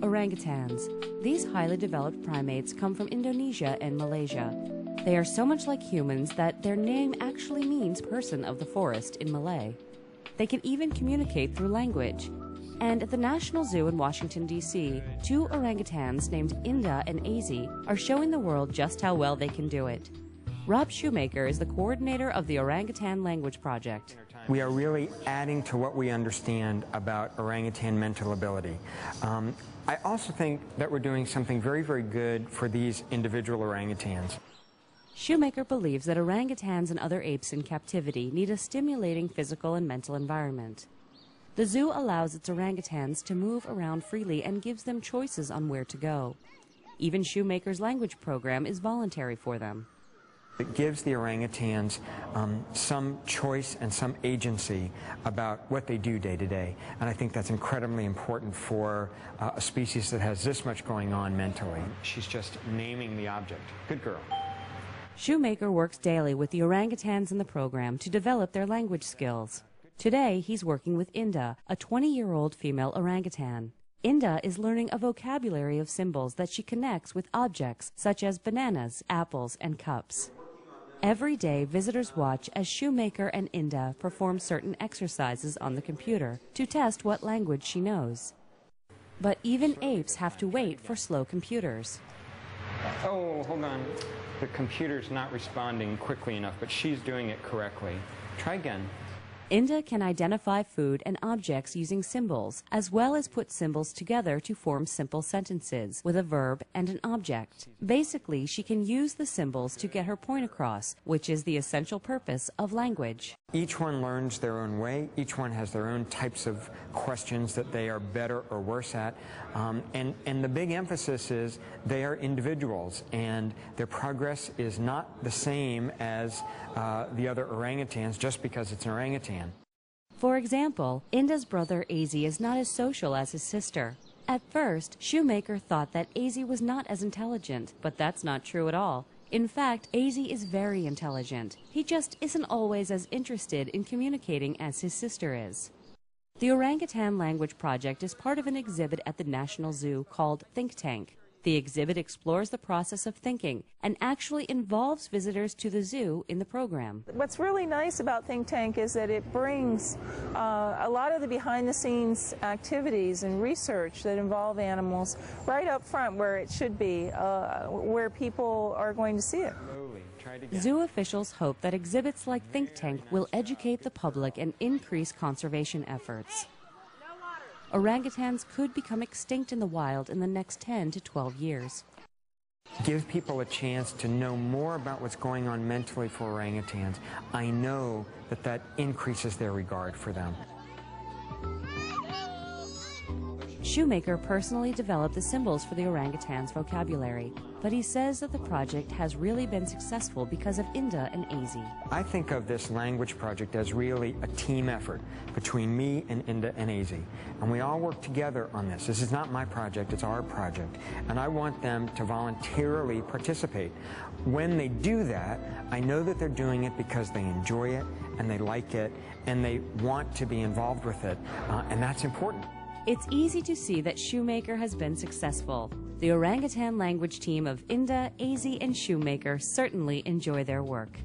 Orangutans. These highly developed primates come from Indonesia and Malaysia. They are so much like humans that their name actually means person of the forest in Malay. They can even communicate through language. And at the National Zoo in Washington, D.C., 2 orangutans named Inda and Azy are showing the world just how well they can do it. Rob Shoemaker is the coordinator of the Orangutan Language Project. We are really adding to what we understand about orangutan mental ability. I also think that we're doing something very, very good for these individual orangutans. Shoemaker believes that orangutans and other apes in captivity need a stimulating physical and mental environment. The zoo allows its orangutans to move around freely and gives them choices on where to go. Even Shoemaker's language program is voluntary for them. It gives the orangutans some choice and some agency about what they do day to day. And I think that's incredibly important for a species that has this much going on mentally. She's just naming the object. Good girl. Shoemaker works daily with the orangutans in the program to develop their language skills. Today, he's working with Inda, a 20-year-old female orangutan. Inda is learning a vocabulary of symbols that she connects with objects such as bananas, apples, and cups. Every day, visitors watch as Shoemaker and Inda perform certain exercises on the computer to test what language she knows. But even apes have to wait for slow computers. Oh, hold on. The computer's not responding quickly enough, but she's doing it correctly. Try again. Inda can identify food and objects using symbols, as well as put symbols together to form simple sentences with a verb and an object. Basically, she can use the symbols to get her point across, which is the essential purpose of language. Each one learns their own way. Each one has their own types of questions that they are better or worse at. And the big emphasis is they are individuals, and their progress is not the same as the other orangutans just because it's an orangutan. For example, Inda's brother Azy is not as social as his sister. At first, Shoemaker thought that Azy was not as intelligent, but that's not true at all. In fact, Azy is very intelligent. He just isn't always as interested in communicating as his sister is. The Orangutan Language Project is part of an exhibit at the National Zoo called Think Tank. The exhibit explores the process of thinking and actually involves visitors to the zoo in the program. What's really nice about Think Tank is that it brings a lot of the behind-the-scenes activities and research that involve animals right up front where it should be, where people are going to see it. Zoo officials hope that exhibits like Think Tank will educate the public and increase conservation efforts. Orangutans could become extinct in the wild in the next 10 to 12 years. Give people a chance to know more about what's going on mentally for orangutans. I know that that increases their regard for them. Shoemaker personally developed the symbols for the orangutans' vocabulary, but he says that the project has really been successful because of Inda and Azy. I think of this language project as really a team effort between me and Inda and Azy. And we all work together on this. This is not my project, it's our project. And I want them to voluntarily participate. When they do that, I know that they're doing it because they enjoy it and they like it and they want to be involved with it, and that's important. It's easy to see that Shoemaker has been successful. The orangutan language team of Inda, Azy, and Shoemaker certainly enjoy their work.